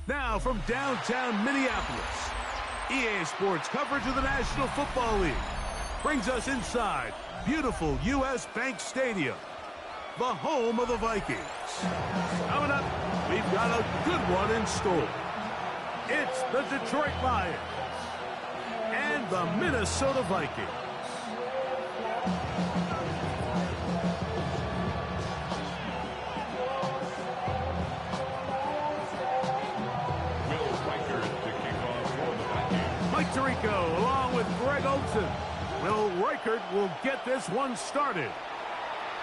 Now from downtown Minneapolis, EA Sports coverage of the National Football League brings us inside beautiful U.S. Bank Stadium, the home of the Vikings. Coming up, we've got a good one in store. It's the Detroit Lions and the Minnesota Vikings. Mike Tirico along with Greg Olson. Will Reichert will get this one started.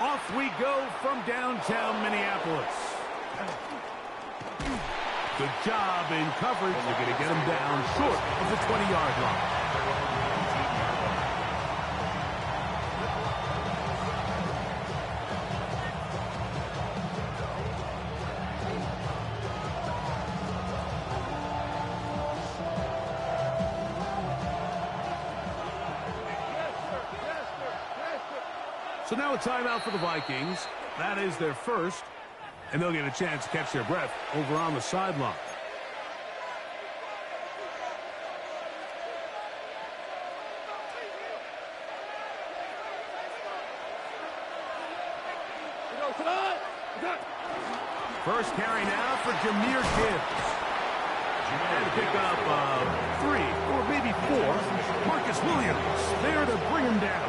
Off we go from downtown Minneapolis. Good job in coverage. They're going to get him down short of the 20-yard line. So now a timeout for the Vikings. That is their first. And they'll get a chance to catch their breath over on the sideline. First carry now for Jahmyr Gibbs. And pick up 3 or maybe 4. Marcus Williams there to bring him down.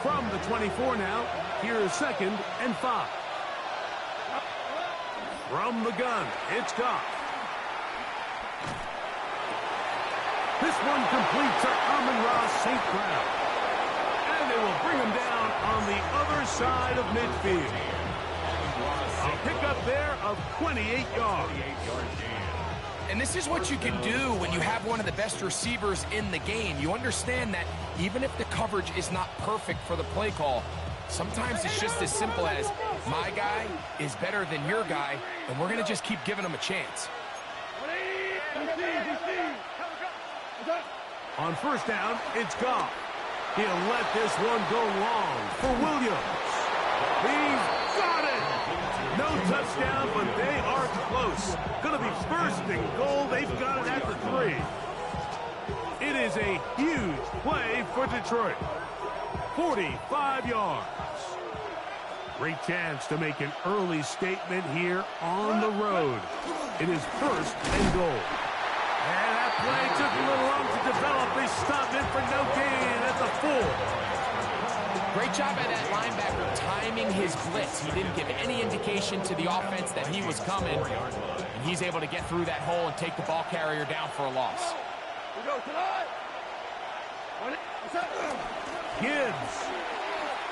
From the 24 now, here's 2nd and 5. From the gun, it's Goff. This one complete to Amon-Ra St. Brown. And they will bring him down on the other side of midfield. A pickup there of 28 yards. And this is what you can do when you have one of the best receivers in the game. You understand that even if the coverage is not perfect for the play call, sometimes it's just as simple as my guy is better than your guy, and we're going to just keep giving him a chance. On first down, it's Goff. He'll let this one go long for Williams. He's got it! No touchdown, but they are close. Going to be first and goal. They've got it at the 3. It is a huge play for Detroit. 45 yards. Great chance to make an early statement here on the road. It is first and goal. And that play took a little long to develop. They stopped it for no gain at the 4. Great job by that linebacker timing his blitz. He didn't give any indication to the offense that he was coming. And he's able to get through that hole and take the ball carrier down for a loss. Gibbs.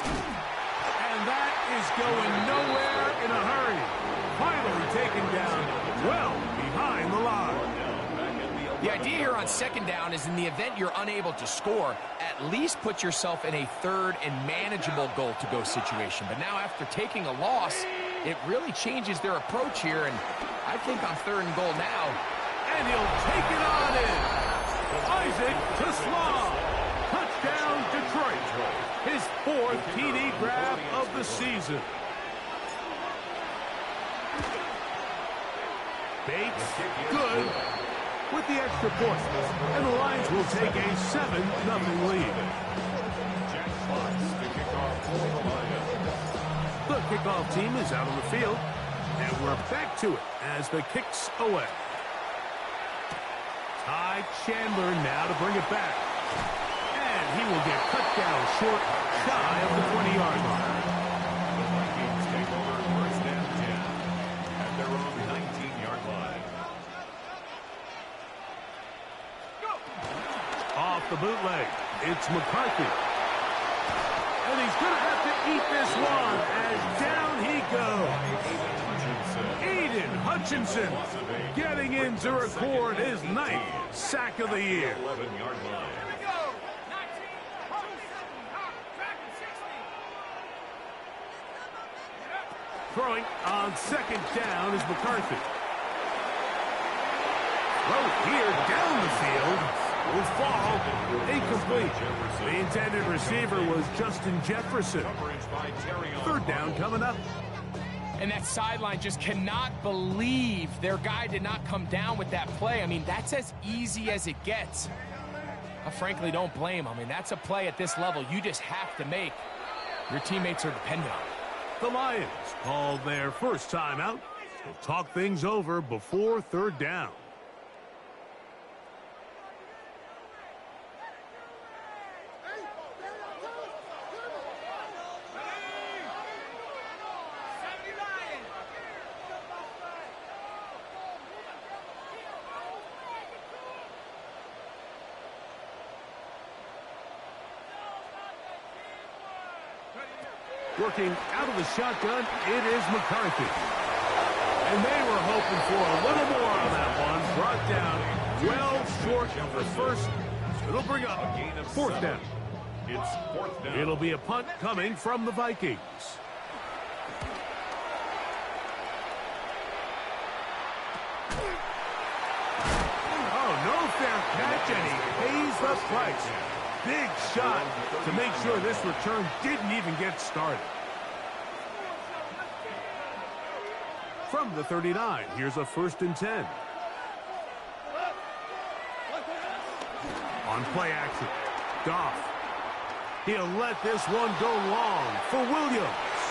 And that is going nowhere in a hurry. Finally taken down well behind the line. The idea here on 2nd down is in the event you're unable to score, at least put yourself in a 3rd and manageable goal-to-go situation. But now after taking a loss, it really changes their approach here, and I think on 3rd and goal now. And he'll take it on in. Isaac Toslav. Touchdown, Detroit. His 4th TD grab of the season. Bates, good. With the extra point, and the Lions will take a 7-0 lead. The kickoff team is out on the field, and we're back to it as the kick's away. Ty Chandler now to bring it back, and he will get cut down short, shy of the 20-yard line. The Vikings take over first and 10 at their own 19-yard line. Off the bootleg, it's McCarthy. And he's going to have to eat this one as down he goes. Aiden Hutchinson getting in to record his 9th sack of the year. 11-yard line. Throwing on 2nd down is McCarthy. Throw here down the field. Will fall. Incomplete. The intended receiver was Justin Jefferson. 3rd down coming up. And that sideline just cannot believe their guy did not come down with that play. I mean, that's as easy as it gets. I frankly don't blame him. I mean, that's a play at this level you just have to make. Your teammates are dependent on it. The Lions called their first timeout. They'll talk things over before third down. Working out of the shotgun, it is McCarthy. And they were hoping for a little more on that one. Brought down well short of the first. It'll bring up a gain of fourth down. It's fourth down. It'll be a punt coming from the Vikings. Oh, no fair catch, and he pays the price. Big shot to make sure this return didn't even get started. From the 39, here's a 1st and 10. On play action, Goff. He'll let this one go long for Williams.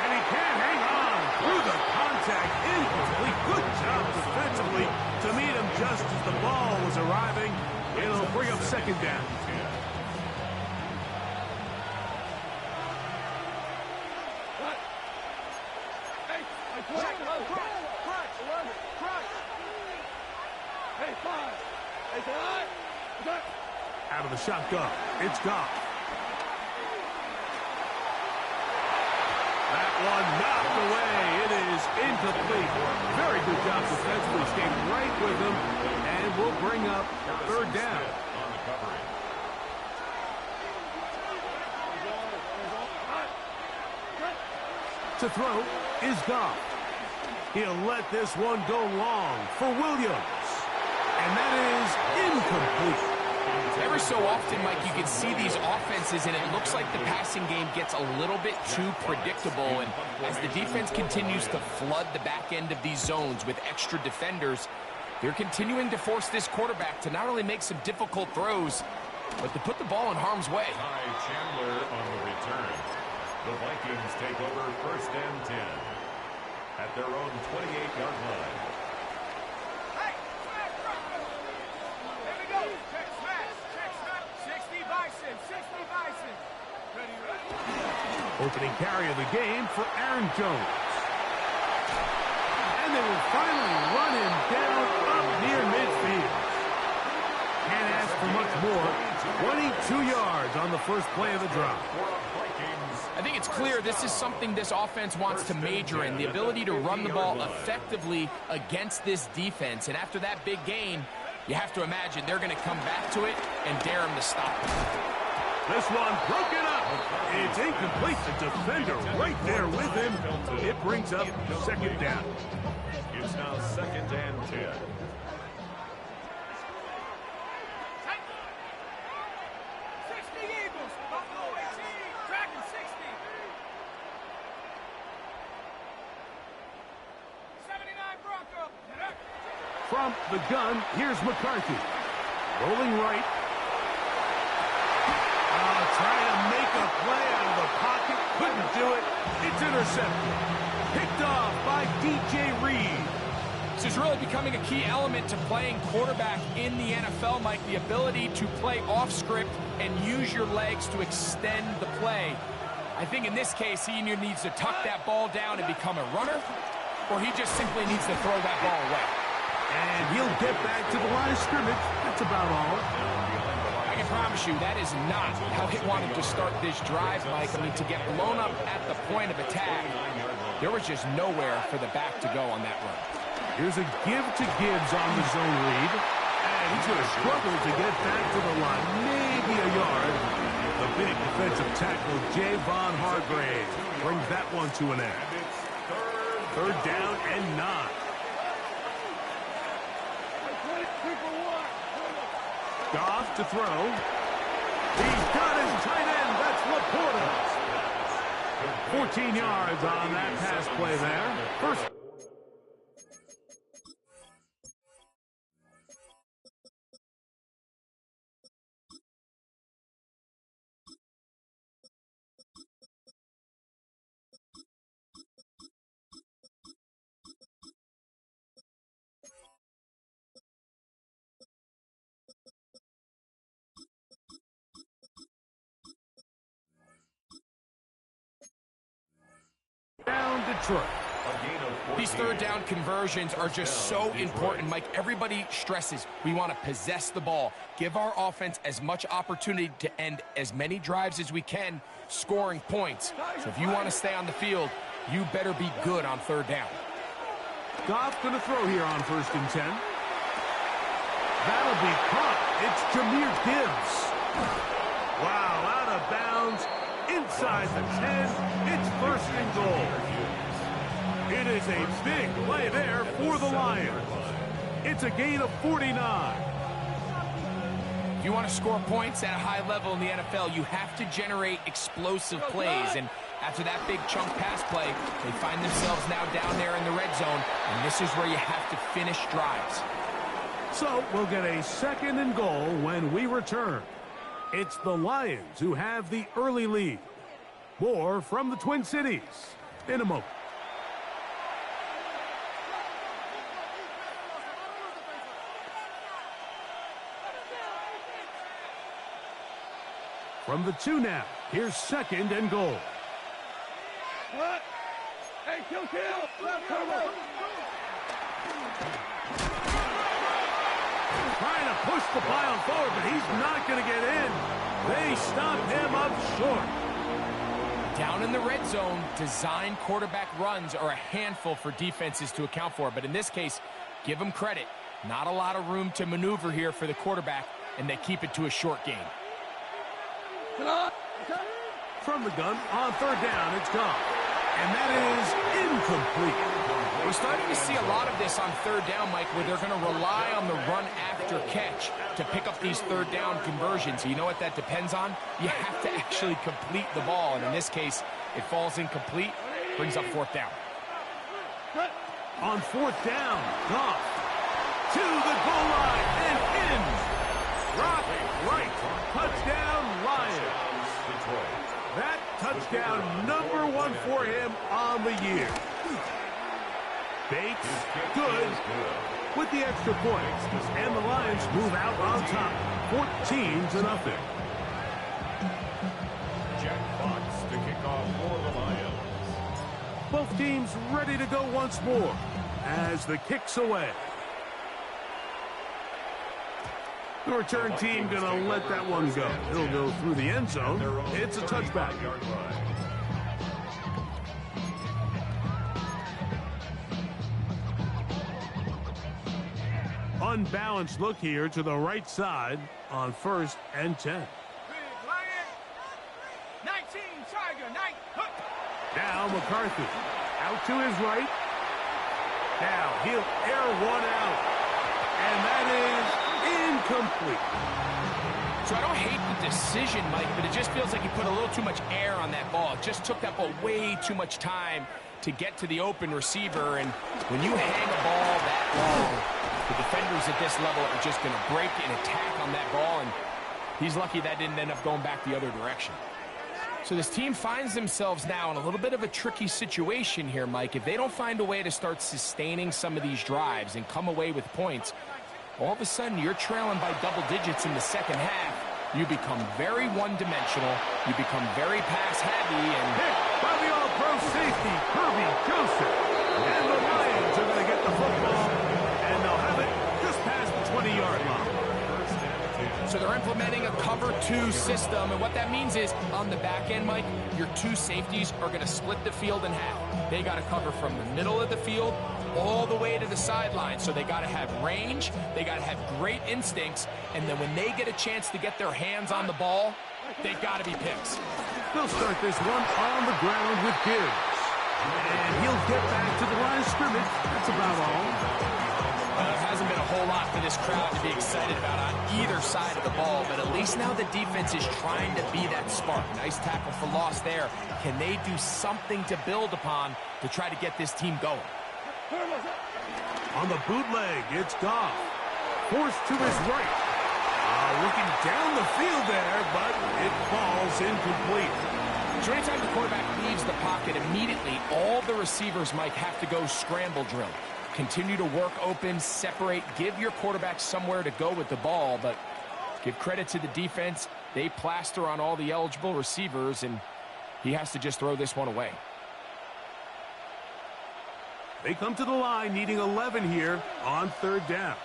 And he can't hang on through the contact. Incomplete. Good job defensively to meet him just as the ball was arriving. It'll bring up second down. Out of the shotgun, it's Goff. That one knocked away. It is incomplete. Very good job defensively. Stayed right with him, and will bring up third down. To throw is Goff. He'll let this one go long for Williams. And that is incomplete. Every so often, Mike, you can see these offenses, and it looks like the passing game gets a little bit too predictable. And as the defense continues to flood the back end of these zones with extra defenders, they're continuing to force this quarterback to not only make some difficult throws, but to put the ball in harm's way. Chandler on the return. The Vikings take over 1st and 10 at their own 28-yard line. Opening carry of the game for Aaron Jones. And they will finally run him down up near midfield. Can't ask for much more. 22 yards on the first play of the drive. I think it's clear this is something this offense wants to major in, the ability to run the ball effectively against this defense. And after that big gain, you have to imagine they're going to come back to it and dare him to stop it. This one broken up. It's incomplete. The defender right there with him. It brings up second down. It's now 2nd and 10. From the gun, here's McCarthy. Rolling right. Trying to make a play out of the pocket. Couldn't do it. It's intercepted. Picked off by DJ Reed. This is really becoming a key element to playing quarterback in the NFL, Mike. The ability to play off script and use your legs to extend the play. I think in this case, he either needs to tuck that ball down and become a runner, or he just simply needs to throw that ball away. And he'll get back to the line of scrimmage. That's about all. I can promise you that is not how he wanted to start this drive, Mike. I mean, to get blown up at the point of attack, there was just nowhere for the back to go on that run. Here's a give to Gibbs on the zone read. And he's going to struggle to get back to the line. Maybe a yard. The big defensive tackle, Javon Hargrave, brings that one to an end. Third down and 9. Goff to throw. He's got his tight end. That's Laporta. 14 yards on that pass play there. First. Down Detroit. These third down conversions are just so important, Mike. Everybody stresses we want to possess the ball, give our offense as much opportunity to end as many drives as we can, scoring points. So if you want to stay on the field, you better be good on third down. Goff going to throw here on 1st and 10. That'll be caught. It's Jahmyr Gibbs. Wow, out of bounds. Inside the 10, it's 1st and goal. It is a big play there for the Lions. It's a gain of 49. If you want to score points at a high level in the NFL, you have to generate explosive plays. And after that big chunk pass play, they find themselves now down there in the red zone, and this is where you have to finish drives. So we'll get a 2nd and goal when we return. It's the Lions who have the early lead. More from the Twin Cities in a moment. From the 2 now, here's 2nd and goal. What? Hey, kill! Trying to push the pile forward, but he's not going to get in. They stopped him up short. Down in the red zone, design quarterback runs are a handful for defenses to account for. But in this case, give them credit. Not a lot of room to maneuver here for the quarterback, and they keep it to a short game. From the gun, on 3rd down, it's gone. And that is incomplete. We're starting to see a lot of this on 3rd down, Mike, where they're going to rely on the run after catch to pick up these 3rd down conversions. You know what that depends on? You have to actually complete the ball, and in this case, it falls incomplete, brings up 4th down. On 4th down, Goff to the goal line and in. Rock right, touchdown Lions. That touchdown #1 for him on the year. Bates, good, with the extra points, and the Lions move out on top, 14-0. Jack Fox to kick off for the Lions. Both teams ready to go once more as the kick's away. The return team going to let that one go. It'll go through the end zone. It's a touchback. Unbalanced look here to the right side on 1st and 10. Now McCarthy out to his right. Now he'll air one out. And that is incomplete. So I don't hate the decision, Mike, but it just feels like he put a little too much air on that ball. It just took that ball way too much time to get to the open receiver. And when you hang a ball that long, the defenders at this level are just going to break and attack on that ball. And he's lucky that didn't end up going back the other direction. So this team finds themselves now in a little bit of a tricky situation here, Mike. If they don't find a way to start sustaining some of these drives and come away with points, all of a sudden you're trailing by double digits in the second half. You become very one-dimensional. You become very pass-heavy. And hit by the all-pro safety, Kirby Joseph. And the Lions are going to get the football, and they'll have it just past the 20-yard line. So they're implementing a cover 2 system, and what that means is on the back end, Mike, your 2 safeties are going to split the field in half. They got to cover from the middle of the field all the way to the sideline. So they got to have range, they got to have great instincts, and then when they get a chance to get their hands on the ball, they've got to be picks. They'll start this one on the ground with Gibbs. And he'll get back to the line of scrimmage. That's about all. There hasn't been a whole lot for this crowd to be excited about on either side of the ball, but at least now the defense is trying to be that spark. Nice tackle for loss there. Can they do something to build upon to try to get this team going? On the bootleg, it's Goff. Forced to his right. Looking down the field there, but it falls incomplete. So anytime the quarterback leaves the pocket, immediately all the receivers might have to go scramble drill. Continue to work open, separate, give your quarterback somewhere to go with the ball, but give credit to the defense. They plaster on all the eligible receivers, and he has to just throw this one away. They come to the line needing 11 here on third down.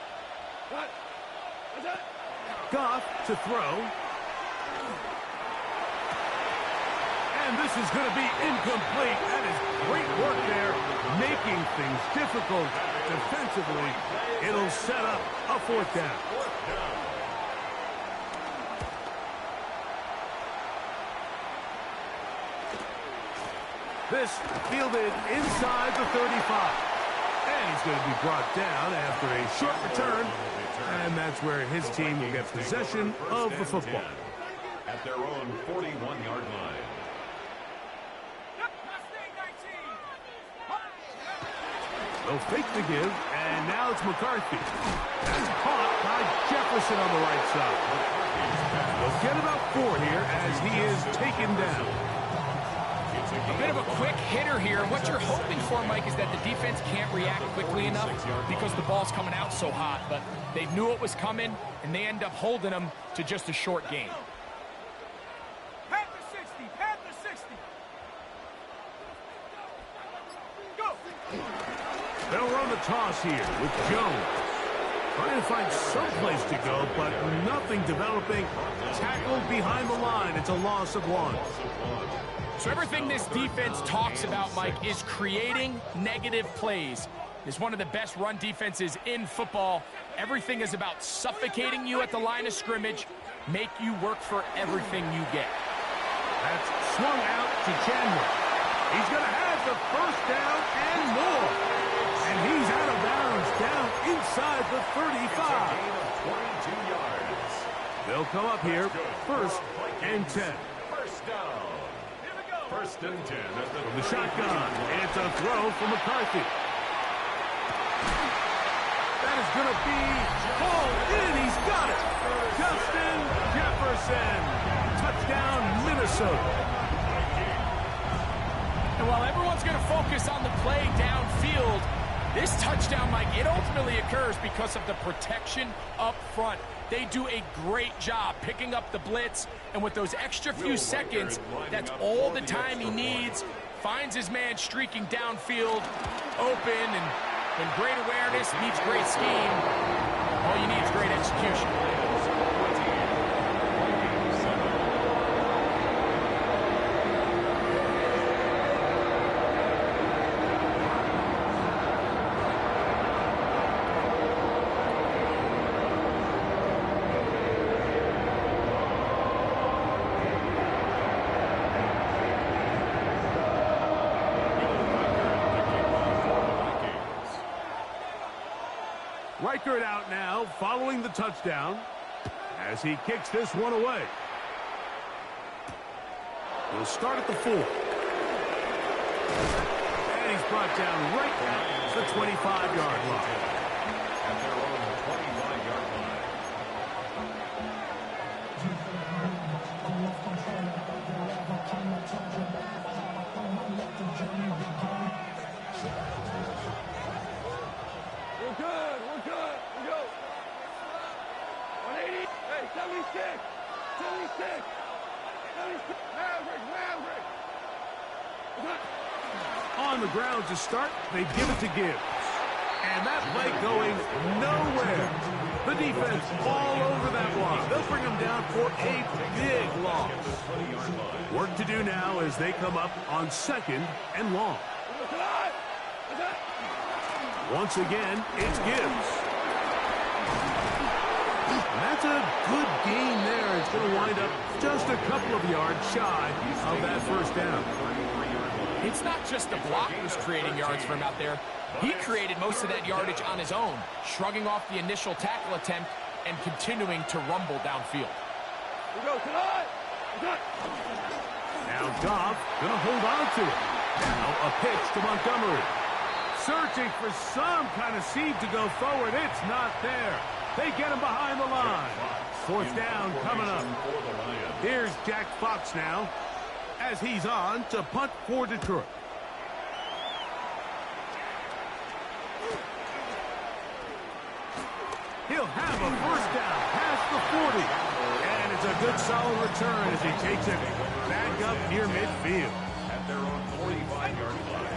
Goff to throw. And this is going to be incomplete. That is great work there, making things difficult defensively. It'll set up a fourth down. This fielded inside the 35. And he's going to be brought down after a short return. And that's where his team will get possession of the football. At their own 41-yard line. They'll fake the give, and now it's McCarthy. That's caught by Jefferson on the right side. They'll get about 4 here as he is taken down. A bit of a quick hitter here. What you're hoping for, Mike, is that the defense can't react quickly enough because the ball's coming out so hot. But they knew it was coming, and they end up holding them to just a short game. Pat the 60, pat the 60. Go. They'll run the toss here with Jones. Trying to find some place to go, but nothing developing. Tackled behind the line. It's a loss of 1. So everything this defense talks about, Mike, is creating negative plays. It's one of the best run defenses in football. Everything is about suffocating you at the line of scrimmage, make you work for everything you get. That's swung out to Chandler. He's going to have the first down and more. And he's out of bounds down inside the 35. 22 yards. They'll come up here, first and 10. First down. First and 10 at The shotgun. It's a throw from McCarthy. That is going to be hauled in. He's got it. Justin Jefferson. Touchdown, Minnesota. And while everyone's going to focus on the play downfield, this touchdown, Mike, it ultimately occurs because of the protection up front. They do a great job picking up the blitz, and with those extra few seconds, that's all the time he needs. Finds his man streaking downfield, open, and great awareness meets great scheme. All you need is great execution. Reichert out now, following the touchdown, as he kicks this one away. He'll start at the 4. And he's brought down right at the 25-yard line. At their own 25-yard line. We're good. We go. 180. Hey, 76. 76. Maverick. On the ground to start, they give it to Gibbs. And that play going nowhere. The defense all over that one. They'll bring him down for a big loss. Work to do now as they come up on 2nd and long. Once again, it's Gibbs. And that's a good gain there. It's going to wind up just a couple of yards shy of that first down. It's not just the blockers creating yards for him out there. He created most of that yardage on his own, shrugging off the initial tackle attempt and continuing to rumble downfield. Now Goff gonna hold on to it. Now a pitch to Montgomery. Searching for some kind of seed to go forward. It's not there. They get him behind the line. Fourth down coming up. Here's Jack Fox now as he's on to punt for Detroit. He'll have a first down past the 40. And it's a good solid return as he takes it back up near midfield. At their own 45-yard line.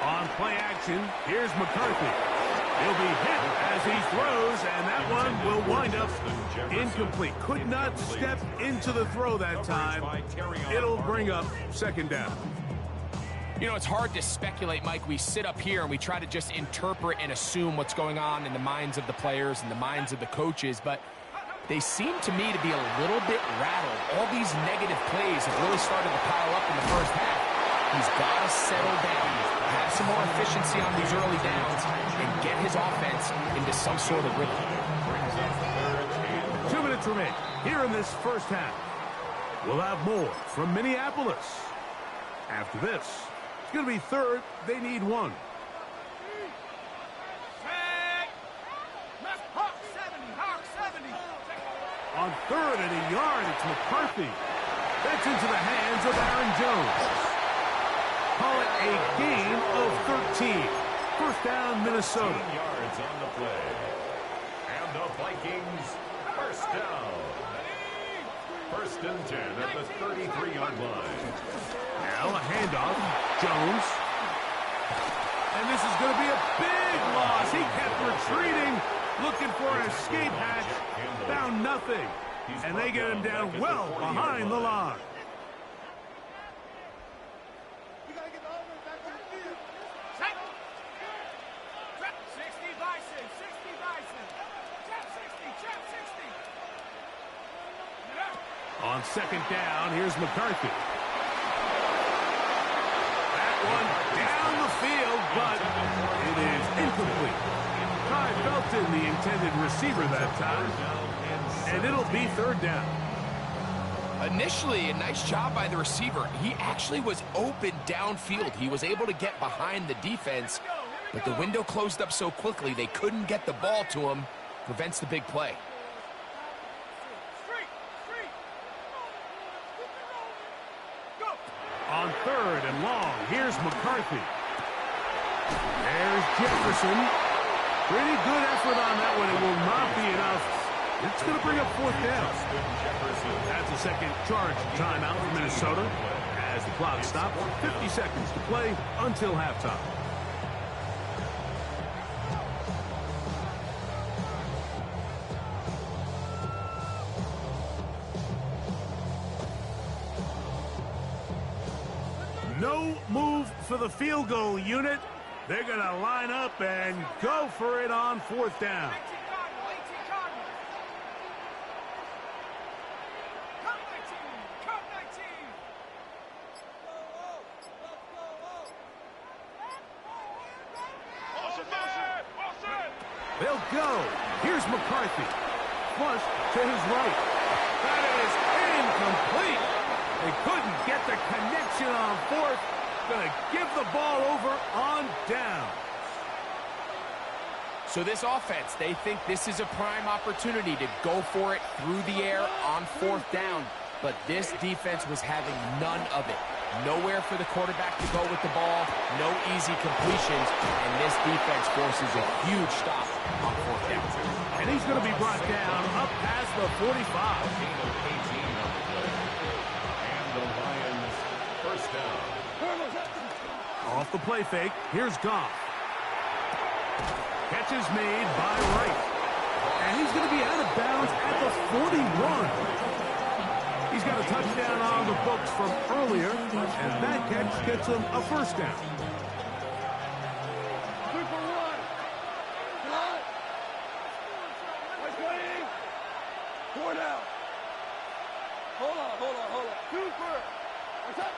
On play action, here's McCarthy. He'll be hit as he throws, and that one will wind up incomplete. Could not step into the throw that time. It'll bring up second down. You know, it's hard to speculate, Mike. We sit up here and we try to just interpret and assume what's going on in the minds of the players and the minds of the coaches, but they seem to me to be a little bit rattled. All these negative plays have really started to pile up in the first half. He's got to settle down, have some more efficiency on these early downs, and get his offense into some sort of rhythm. 2 minutes remain here in this first half. We'll have more from Minneapolis. After this, it's going to be third. They need one. Hawk 70, Hawk 70. On third and a yard, it's McCarthy. That's into the hands of Aaron Jones. Call it a gain of 13. First down, Minnesota. 15 yards on the play. And the Vikings, first down. First and 10 at the 33-yard line. Now a handoff. Jones. And this is going to be a big loss. He kept retreating, looking for an escape hatch. Found nothing. And they get him down well behind the line. On second down, here's McCarthy. That one down the field, but it is incomplete. Ty Felton, the intended receiver that time, and it'll be third down. Initially, a nice job by the receiver. He actually was open downfield. He was able to get behind the defense, but the window closed up so quickly they couldn't get the ball to him. Prevents the big play. On third and long, here's McCarthy. There's Jefferson. Pretty good effort on that one. It will not be enough. It's going to bring up fourth down. That's a second charge timeout for Minnesota as the clock stops. 50 seconds to play until halftime. No move for the field goal unit. They're going to line up and go for it on fourth down. They'll go. Here's McCarthy. Flush to his right. That is incomplete. They couldn't get the connection on fourth. Going to give the ball over on down. So this offense, they think this is a prime opportunity to go for it through the air on fourth down. But this defense was having none of it. Nowhere for the quarterback to go with the ball. No easy completions. And this defense forces a huge stop on fourth down. And he's going to be brought down up past the 45. And the Lions, first down. Off the play fake, here's Goff. Catch is made by Wright. And he's going to be out of bounds at the 41. He's got a touchdown on the books from earlier, and that catch gets him a first down. Hold on. Two first. What's up?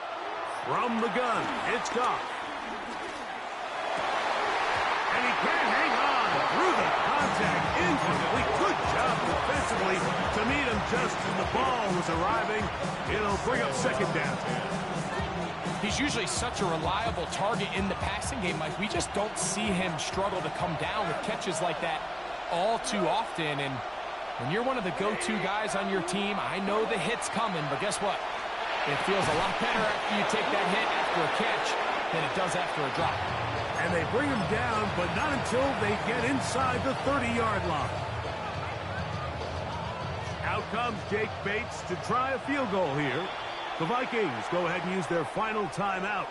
From the gun, it's Goff. And he can't hang on through the contact. Incomplete. Good job defensively to meet him just as the ball was arriving. It'll bring up second down. He's usually such a reliable target in the passing game, Mike. We just don't see him struggle to come down with catches like that all too often. And when you're one of the go-to guys on your team, I know the hit's coming, but guess what? It feels a lot better after you take that hit after a catch than it does after a drop. And they bring him down, but not until they get inside the 30-yard line. Out comes Jake Bates to try a field goal here. The Vikings go ahead and use their final timeout.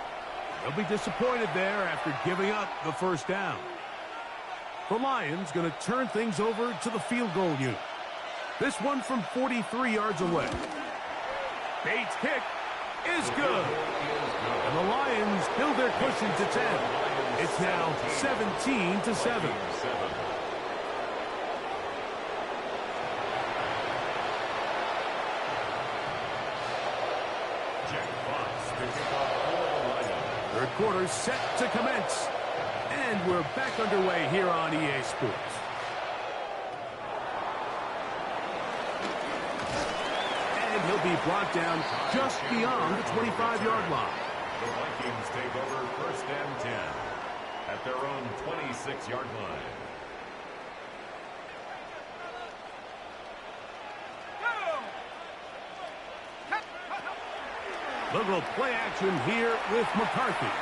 They'll be disappointed there after giving up the first down. The Lions going to turn things over to the field goal unit. This one from 43 yards away. Bates' kick is good. And the Lions build their cushion to 10. It's now 17-7. Third quarter set to commence. And we're back underway here on EA Sports. And he'll be brought down just beyond the 25-yard line. The Vikings take over first and 10 at their own 26-yard line. Little play action here with McCarthy.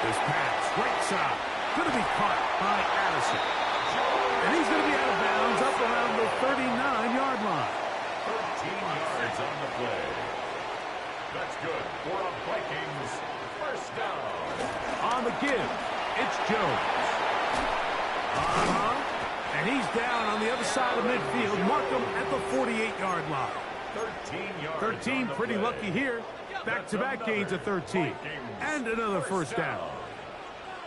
This pass right side going to be caught by Addison. And he's going to be out of bounds up around the 39-yard line. 13 yards on the play. That's good for a Vikings first down. On the give, it's Jones. And he's down on the other side of midfield. Mark him at the 48-yard line. 13 yards. 13, pretty lucky here. Back-to-back gains of 13. And another first down.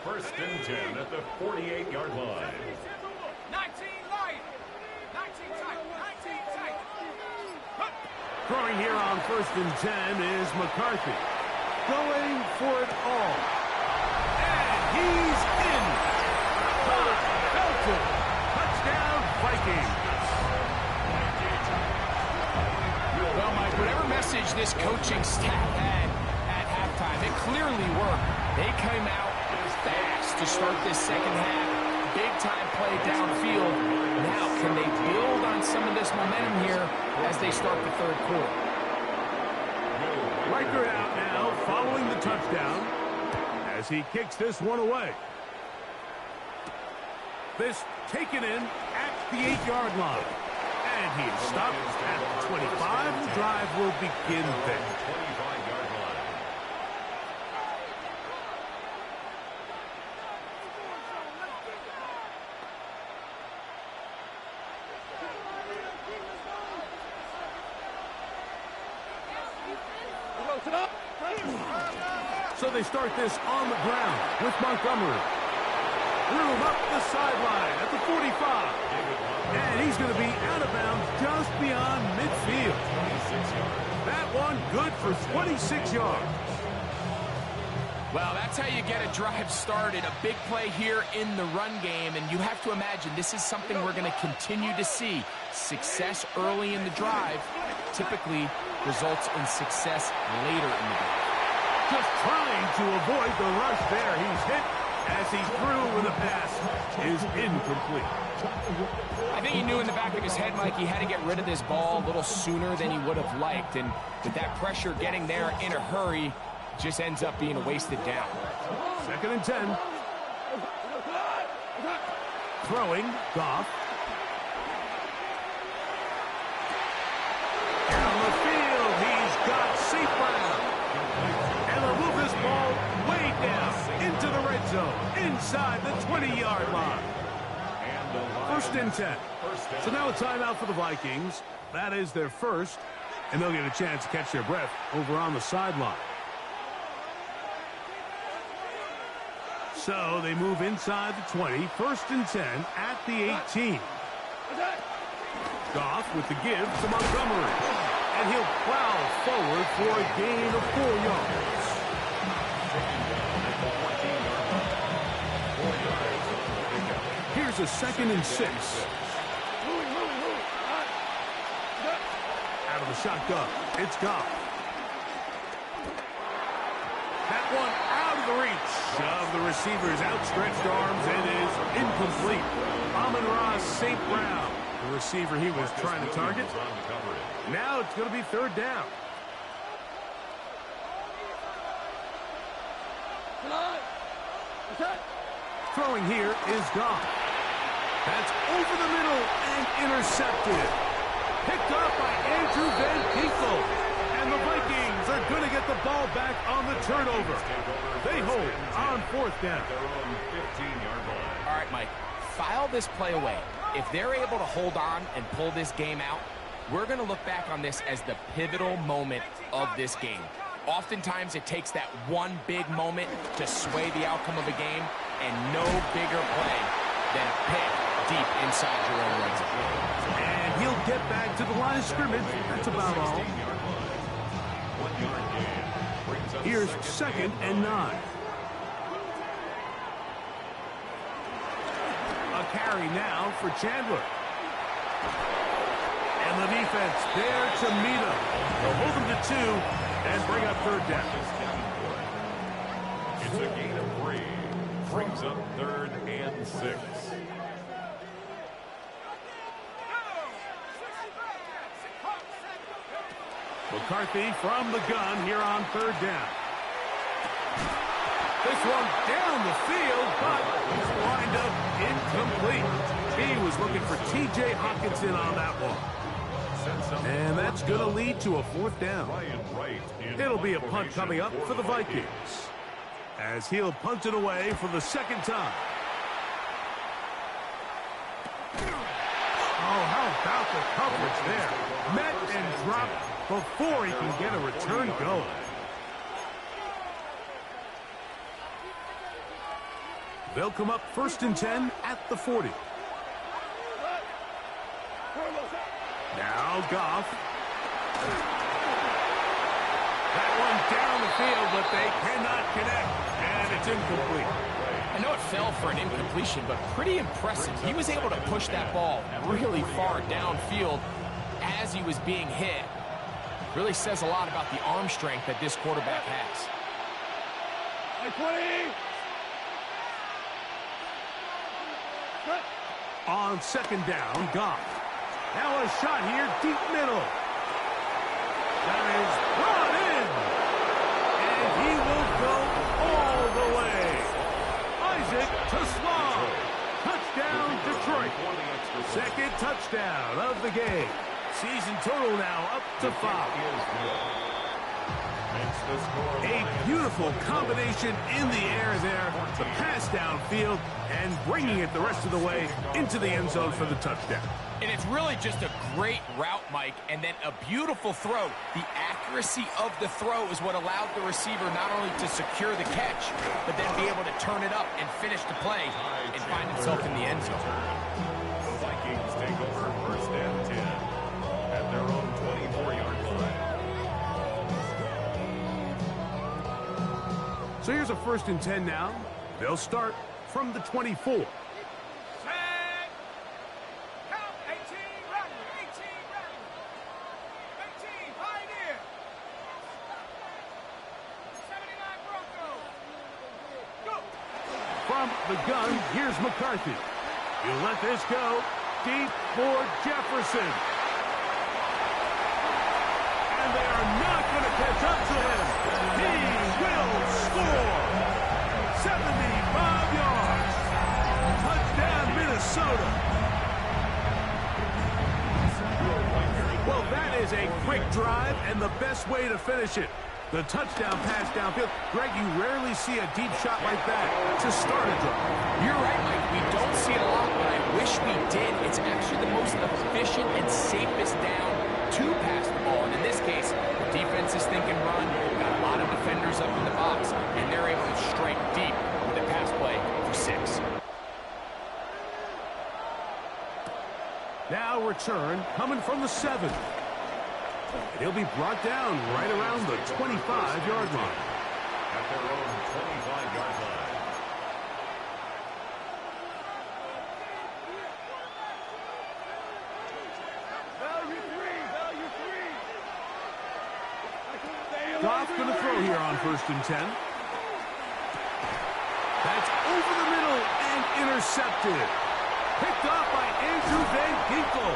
First and 10 at the 48-yard line. 19 light. 19 tight. Throwing here on first and 10 is McCarthy. Going for it all. And he's in. Belton. Touchdown, Vikings. Well, Mike, whatever message this coaching staff had at halftime, it clearly worked. They came out fast to start this second half. Big-time play downfield. Now, can they build on some of this momentum here as they start the third quarter? Riker out now following the touchdown as he kicks this one away. This taken in at the 8-yard line. And he is stopped at the 25. The drive will begin there. 25-yard line. So they start this on the ground with Montgomery. Room up the sideline at the 45. And he's going to be out of bounds just beyond midfield. That one good for 26 yards. Well, that's how you get a drive started. A big play here in the run game, and you have to imagine this is something we're going to continue to see. Success early in the drive typically results in success later in the drive. Just trying to avoid the rush there. He's hit as he threw with a pass is incomplete. I think he knew in the back of his head, Mike, he had to get rid of this ball a little sooner than he would have liked. And with that pressure getting there in a hurry, just ends up being a wasted down. Second and 10. Throwing, Goff. Down the field, he's got St. Brown. And they'll move this ball way down into the red zone, inside the 20-yard line. First and 10. So now a timeout for the Vikings. That is their first, and they'll get a chance to catch their breath over on the sideline. So they move inside the 20. First and 10 at the 18. Goff with the give to Montgomery. And And he'll plow forward for a gain of 4 yards. Here's a 2nd and 6. Out of the shotgun, it's Goff. That one out of the reach of the receiver's outstretched arms. It is incomplete. Amon-Ra St. Brown, the receiver he was trying to target. Now it's going to be 3rd down. Throwing here is Goff. That's over the middle and intercepted. Picked up by Andrew Van Ginkel. And the Vikings are going to get the ball back on the turnover. They hold on 4th down. All right, Mike, file this play away. If they're able to hold on and pull this game out, we're going to look back on this as the pivotal moment of this game. Oftentimes, it takes that one big moment to sway the outcome of a game, and no bigger play than a pick deep inside your own red zone. And he'll get back to the line of scrimmage. That's about all. Here's 2nd and 9. A carry now for Chandler. And the defense there to meet him. They'll hold him to 2 and bring up 3rd down. It's a gain of 3. Brings up 3rd and 6. McCarthy from the gun here on 3rd down. This one down the field, but he's lined up incomplete. He was looking for T.J. Hockenson on that one. And that's going to lead to a 4th down. It'll be a punt coming up for the Vikings, as he'll punt it away for the 2nd time. Oh, how about the coverage there? Met and dropped before he can get a return going. They'll come up 1st and 10 at the 40. Now Goff. That one down the field, but they cannot connect, and it's incomplete. I know it fell for an incompletion, but pretty impressive. He was able to push that ball really far downfield as he was being hit. Really says a lot about the arm strength that this quarterback has. On 2nd down, Goff. Now a shot here, deep middle. That is brought in. And he will go all the way. Isaac to Sloan. Touchdown, Detroit. 2nd touchdown of the game. Season total now up to 5. A beautiful combination in the air there. The pass downfield and bringing it the rest of the way into the end zone for the touchdown. And it's really just a great route, Mike, and then a beautiful throw. The accuracy of the throw is what allowed the receiver not only to secure the catch, but then be able to turn it up and finish the play and find himself in the end zone. The Vikings take over 1st and 10 at their own 24-yard line. So here's a 1st and 10 now. They'll start from the 24. From the gun, here's McCarthy. He'll let this go deep for Jefferson. And they are not going to catch up to him. He will score. 75 yards. Touchdown, Minnesota. Well, that is a quick drive and the best way to finish it. The touchdown pass downfield. Greg, you rarely see a deep shot like that to start a drive. You're right, Mike. We don't see it a lot, but I wish we did. It's actually the most efficient and safest down to pass the ball. And in this case, the defense is thinking run. Got a lot of defenders up in the box, and they're able to strike deep with a pass play for 6. Now return coming from the 7. And he'll be brought down right around the 25-yard line. At their own 25-yard line. Goff going to throw here on 1st and 10. That's over the middle and intercepted. Picked off by Andrew Van Ginkel.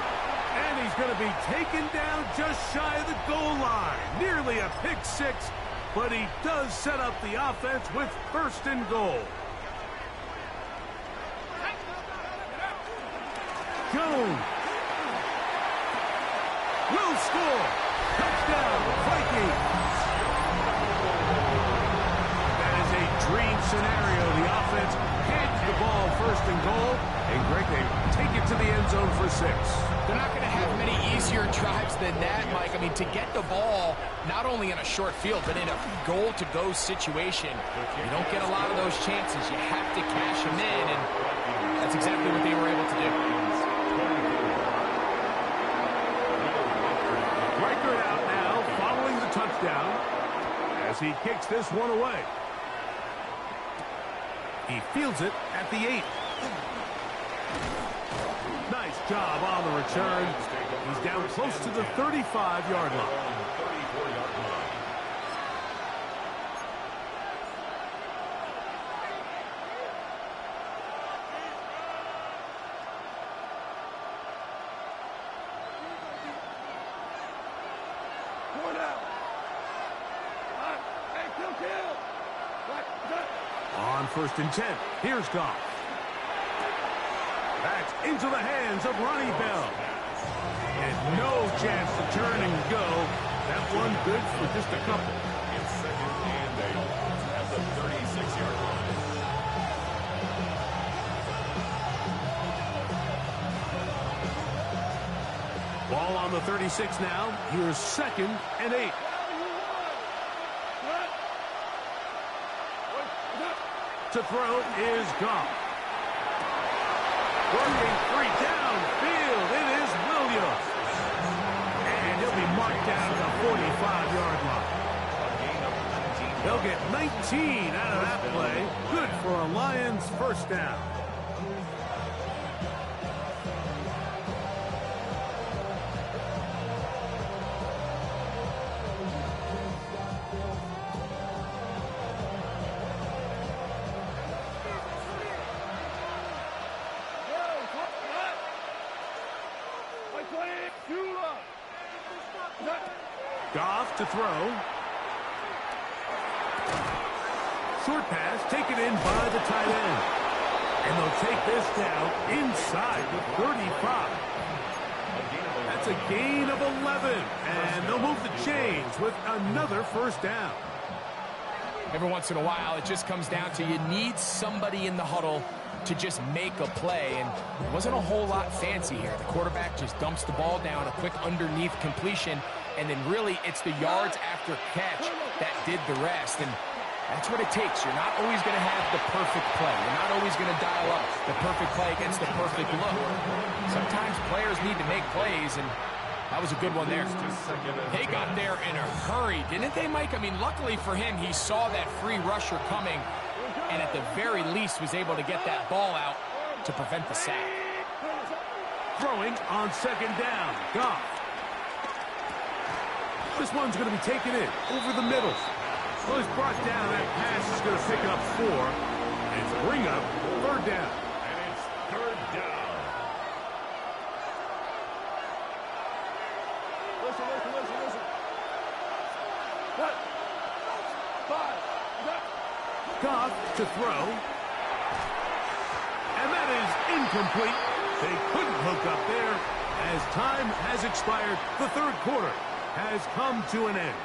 And he's going to be taken down just shy of the goal line. Nearly a pick six, but he does set up the offense with 1st and goal. Jones will score. Touchdown, Vikings. Dream scenario. The offense hands the ball 1st and goal, and Greg, they take it to the end zone for 6. They're not going to have many easier drives than that, Mike. I mean, to get the ball not only in a short field, but in a goal-to-go situation, you don't get a lot of those chances. You have to cash them in, and that's exactly what they were able to do. Riker out now, following the touchdown, as he kicks this one away. He fields it at the 8. Nice job on the return. He's down close to the 35-yard line. On 1st and 10, here's Goff. That's into the hands of Ronnie Bell. And no chance to turn and go. That one good for just a couple. It's 2nd and 8 at the 36-yard line. Ball on the 36 now. Here's 2nd and 8. To throw is Goff. Working 3 downfield. It is Williams. And he'll be marked down at the 45-yard line. They'll get 19 out of that play. Good for a Lions 1st down. Goff to throw. Short pass taken in by the tight end. And they'll take this down inside the 35. That's a gain of 11. And they'll move the chains with another 1st down. Every once in a while, it just comes down to you need somebody in the huddle to just make a play, and it wasn't a whole lot fancy here. The quarterback just dumps the ball down, a quick underneath completion, and then really it's the yards after catch that did the rest, and that's what it takes. You're not always going to have the perfect play. You're not always going to dial up the perfect play against the perfect look. Sometimes players need to make plays, and that was a good one there. They got there in a hurry, didn't they, Mike? I mean, luckily for him, he saw that free rusher coming, and at the very least was able to get that ball out to prevent the sack. Throwing on 2nd down. Goff. This one's going to be taken in over the middle. Well, he's brought down. That pass is going to pick up 4 and bring up 3rd down. And it's 3rd down. Listen. Goff to throw. And that is incomplete. They couldn't hook up there as time has expired. The 3rd quarter has come to an end.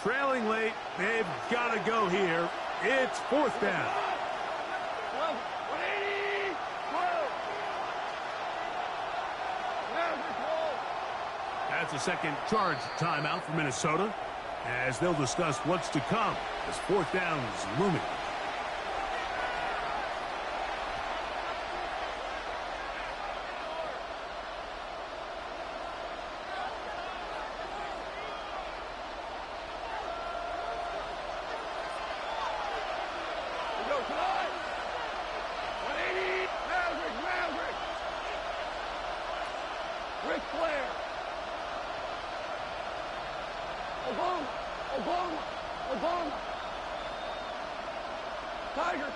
Trailing late, they've got to go here. It's 4th down. That's a second charge timeout for Minnesota as they'll discuss what's to come as fourth down is looming. Tiger!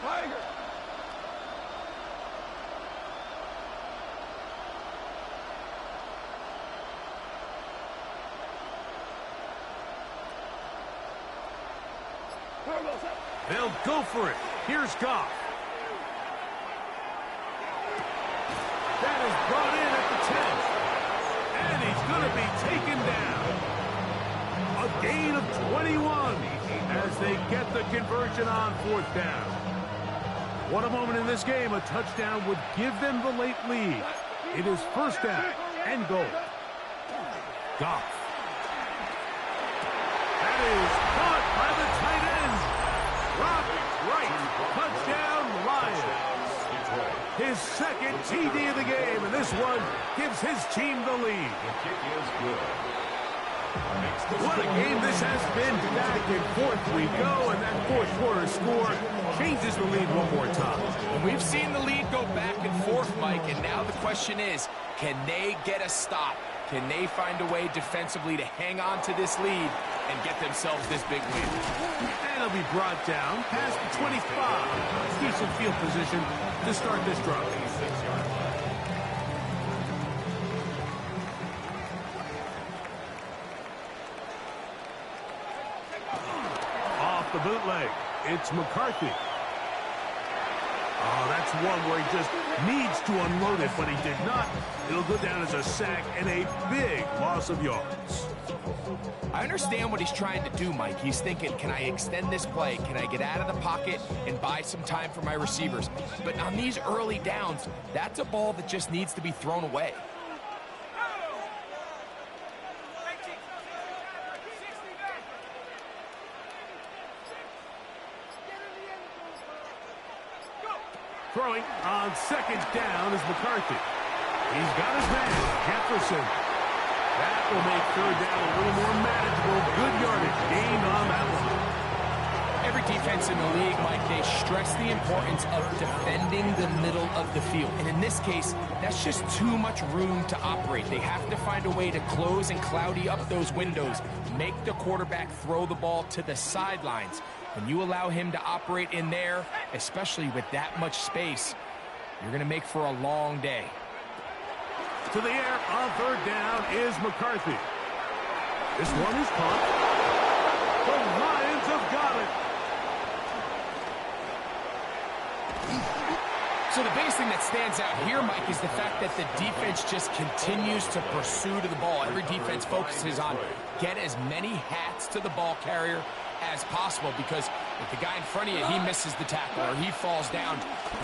They'll go for it. Here's Goff. That is brought in at the 10. And he's going to be taken down. A gain of 21 as they get the conversion on fourth down. What a moment in this game. A touchdown would give them the late lead. It is first down and goal. Goff. That is caught by the tight end. Robbie Wright. Touchdown Lions. His second TD of the game, and this one gives his team the lead. The kick is good. What a game this has been. Back and forth we go, and that fourth quarter score changes the lead one more time. And we've seen the lead go back and forth, Mike, and now the question is, can they get a stop? Can they find a way defensively to hang on to this lead and get themselves this big win? And it'll be brought down past the 25. Decent field position to start this drive. Off the bootleg, it's McCarthy. Oh, that's one where he just needs to unload it, but he did not. It'll go down as a sack and a big loss of yards. I understand what he's trying to do, Mike. He's thinking, can I extend this play? Can I get out of the pocket and buy some time for my receivers? But on these early downs, that's a ball that just needs to be thrown away. Throwing on second down is McCarthy. He's got his man, Jefferson. That will make third down a little more manageable. Good yardage gained on that one. Every defense in the league, Mike, they stress the importance of defending the middle of the field. And in this case, that's just too much room to operate. They have to find a way to close and cloudy up those windows, make the quarterback throw the ball to the sidelines. When you allow him to operate in there, especially with that much space, you're going to make for a long day. To the air on third down is McCarthy. This one is caught. The Lions have got it. So the biggest thing that stands out here, Mike, is the fact that the defense just continues to pursue to the ball. Every defense focuses on get as many hats to the ball carrier as possible, because if the guy in front of you, he misses the tackle or he falls down,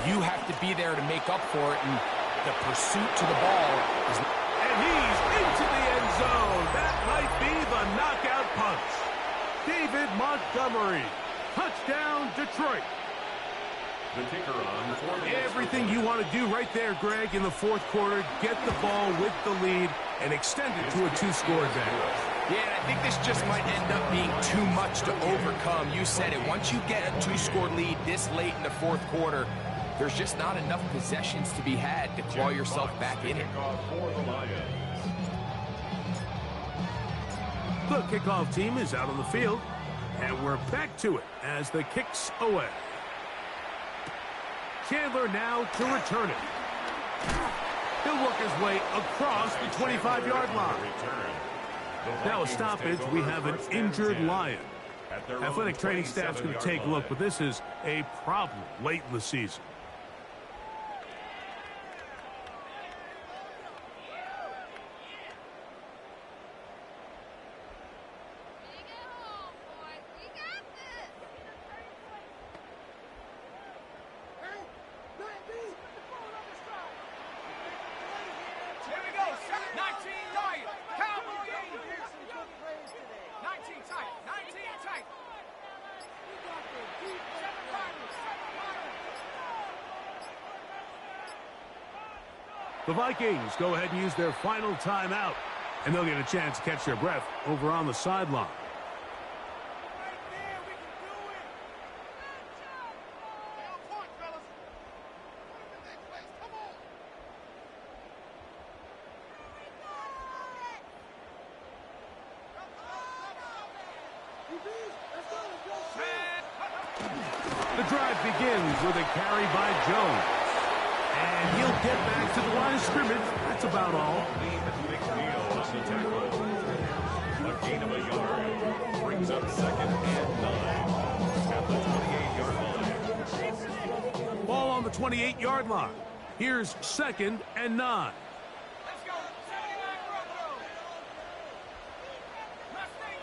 you have to be there to make up for it, and the pursuit to the ball is... And he's into the end zone. That might be the knockout punch. David Montgomery. Touchdown, Detroit. The kicker on for the Everything you want to do right there, Greg, in the fourth quarter. Get the ball with the lead and extend it to a two-score advantage. Yeah, and I think this just might end up being too much to overcome. You said it. Once you get a two-score lead this late in the fourth quarter, there's just not enough possessions to be had to claw yourself back in it. The kickoff team is out on the field, and we're back to it as the kick's away. Chandler now to return it. He'll work his way across the 25-yard line. Now a stoppage, we have an injured Lion. Athletic training staff's going to take a look, but this is a problem late in the season. Here we go, 19 Lions, Cowboys. The Vikings go ahead and use their final timeout, and they'll get a chance to catch their breath over on the sideline. Right there, we can do it. Stay on point, fellas. Put him in their place. Come on. The drive begins with a carry by Jones. And he'll get back to the line of scrimmage. That's about all. Big deal on the tackle. A gain of a yard. Brings up 2nd and 9 at the 28-yard line. Ball on the 28-yard line. Here's 2nd and 9. Let's go. 79 Bravo. Mustang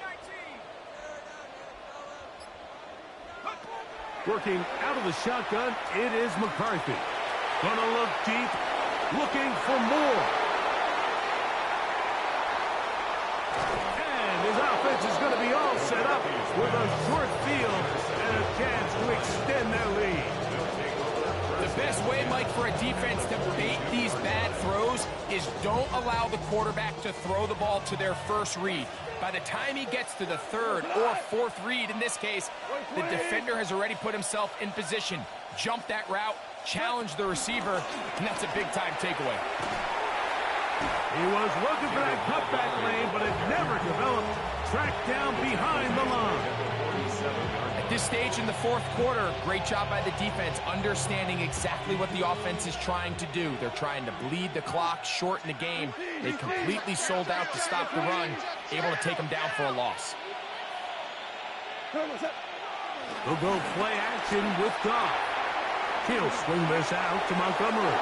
19. Working out of the shotgun, it is McCarthy. Gonna look deep, looking for more. And his offense is gonna be all set up with a short field and a chance to extend their lead. The best way, Mike, for a defense to bait these bad throws is don't allow the quarterback to throw the ball to their first read. By the time he gets to the 3rd or 4th read, in this case, the defender has already put himself in position. Jump that route, challenge the receiver, and that's a big-time takeaway. He was looking for that cutback lane, but it never developed. Tracked down behind the line. At this stage in the 4th quarter, great job by the defense, understanding exactly what the offense is trying to do. They're trying to bleed the clock, shorten the game. They completely sold out to stop the run, able to take them down for a loss. They'll go play action with Goff. He'll swing this out to Montgomery.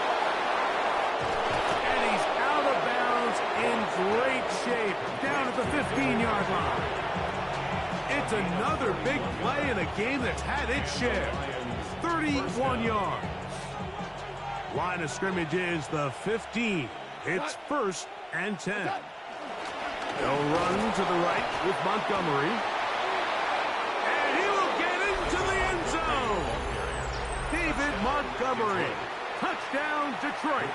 And he's out of bounds in great shape, down at the 15-yard line. It's another big play in a game that's had its share. 31 yards. Line of scrimmage is the 15. It's 1st and 10. They'll run to the right with Montgomery. And he will get into the end zone. David Montgomery. Touchdown, Detroit.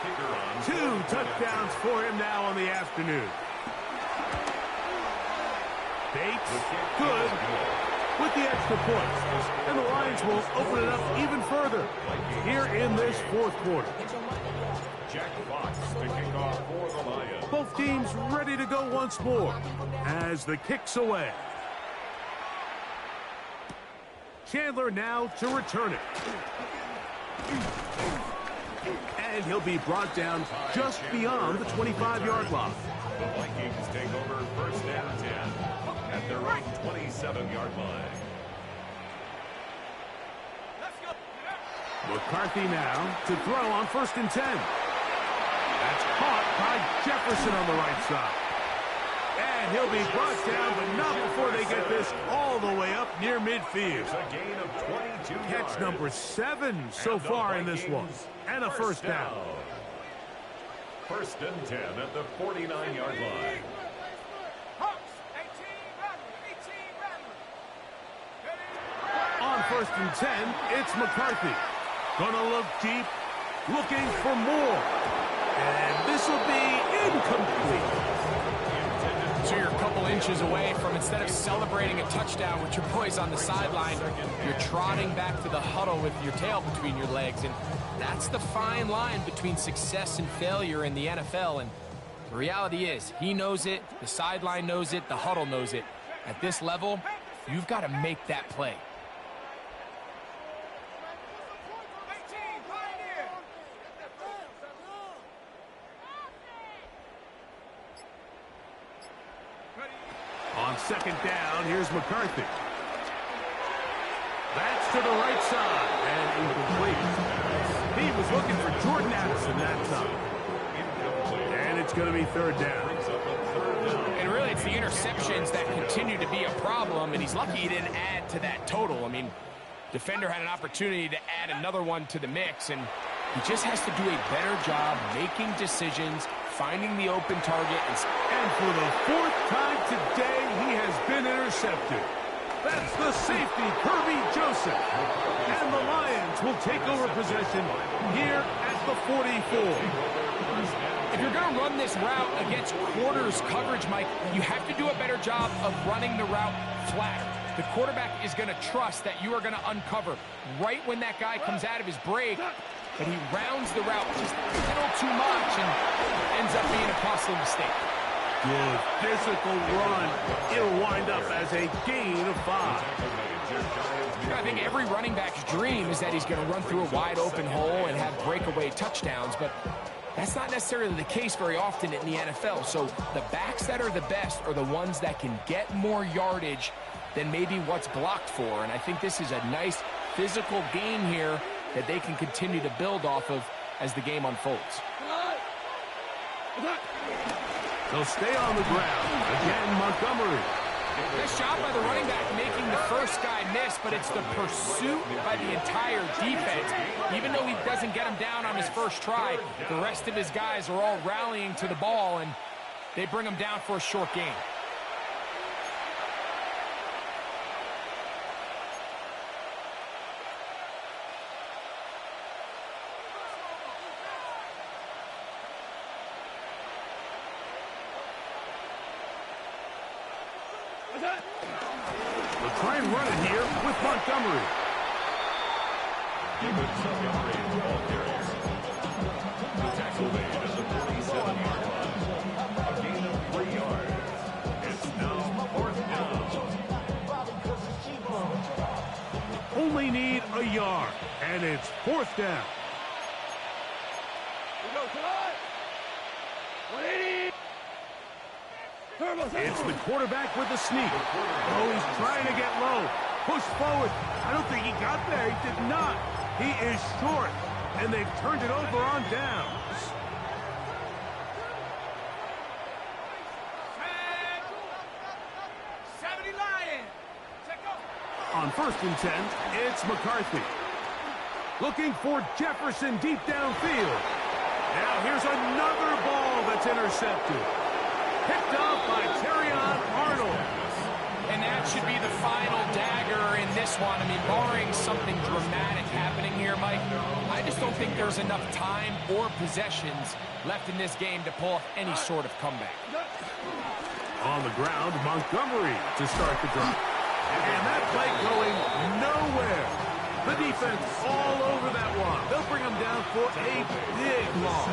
2 touchdowns for him now on the afternoon. Bates, good, with the extra points. And the Lions will open it up even further here in this 4th quarter. Jack Fox to kick off for the Lions. Both teams ready to go once more as the kick's away. Chandler now to return it. And he'll be brought down just beyond the 25-yard line. The Vikings take over 1st and 10 at their own 27-yard line. Let's go. McCarthy now to throw on 1st and 10. That's caught by Jefferson on the right side. And he'll be brought down, but not before they get this all the way up near midfield. It's a gain of 22 yards. Catch number 7 so far in this one. And a first down. 1st and 10 at the 49-yard line. Hawks, 18 Rattler. On 1st and 10, it's McCarthy. Gonna look deep, looking for more. And this will be incomplete. So you're a couple inches away from, instead of celebrating a touchdown with your boys on the sideline, you're trotting back to the huddle with your tail between your legs. And that's the fine line between success and failure in the NFL. And the reality is, he knows it, the sideline knows it, the huddle knows it. At this level, you've got to make that play. 18 Pioneer. On 2nd down, here's McCarthy. That's to the right side and incomplete. He was looking for Jordan Addison that time. And it's going to be 3rd down. And really, it's the interceptions that continue to be a problem, and he's lucky he didn't add to that total. I mean, defender had an opportunity to add another one to the mix, and he just has to do a better job making decisions, finding the open target. And for the 4th time today, he has been intercepted. That's the safety, Kirby Joseph. And the Lions will take over possession here at the 44. If you're going to run this route against quarters coverage, Mike, you have to do a better job of running the route flatter. The quarterback is going to trust that you are going to uncover right when that guy comes out of his break, but he rounds the route just a little too much and ends up being a costly mistake. Good physical run. It'll wind up as a gain of 5. I think every running back's dream is that he's going to run through a wide open hole and have breakaway touchdowns, but that's not necessarily the case very often in the NFL. So the backs that are the best are the ones that can get more yardage than maybe what's blocked for. And I think this is a nice physical gain here that they can continue to build off of as the game unfolds. They'll stay on the ground. Again, Montgomery. Nice job by the running back making the first guy miss, but it's the pursuit by the entire defense. Even though he doesn't get him down on his first try, the rest of his guys are all rallying to the ball, and they bring him down for a short gain. They'll try and run it here with Montgomery. Montgomery ball carries. The tackle made at the 47-yard line. A gain of 3 yards. It's now 4th down. Only need a yard, and it's 4th down. It's the quarterback with the sneak. Oh, he's trying to get low. Push forward. I don't think he got there. He did not. He is short, and they've turned it over on downs. On 1st and 10, it's McCarthy. Looking for Jefferson deep downfield. Now here's another ball that's intercepted. Picked up by Terrion Arnold. And that should be the final dagger in this one. I mean, barring something dramatic happening here, Mike, I just don't think there's enough time or possessions left in this game to pull off any sort of comeback. On the ground, Montgomery to start the drive. And that play going nowhere. The defense all over that one. They'll bring him down for a big loss.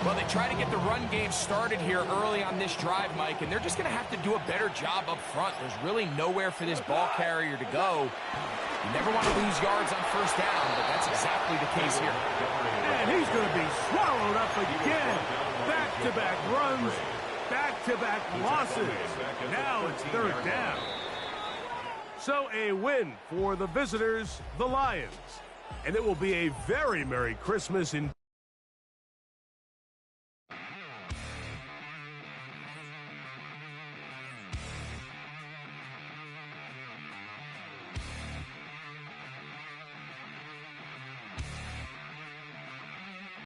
Well, they try to get the run game started here early on this drive, Mike, and they're just going to have to do a better job up front. There's really nowhere for this ball carrier to go. You never want to lose yards on 1st down, but that's exactly the case here. And he's going to be swallowed up again. Back-to-back runs, back-to-back losses. Now it's 3rd down. So a win for the visitors, the Lions. And it will be a very Merry Christmas in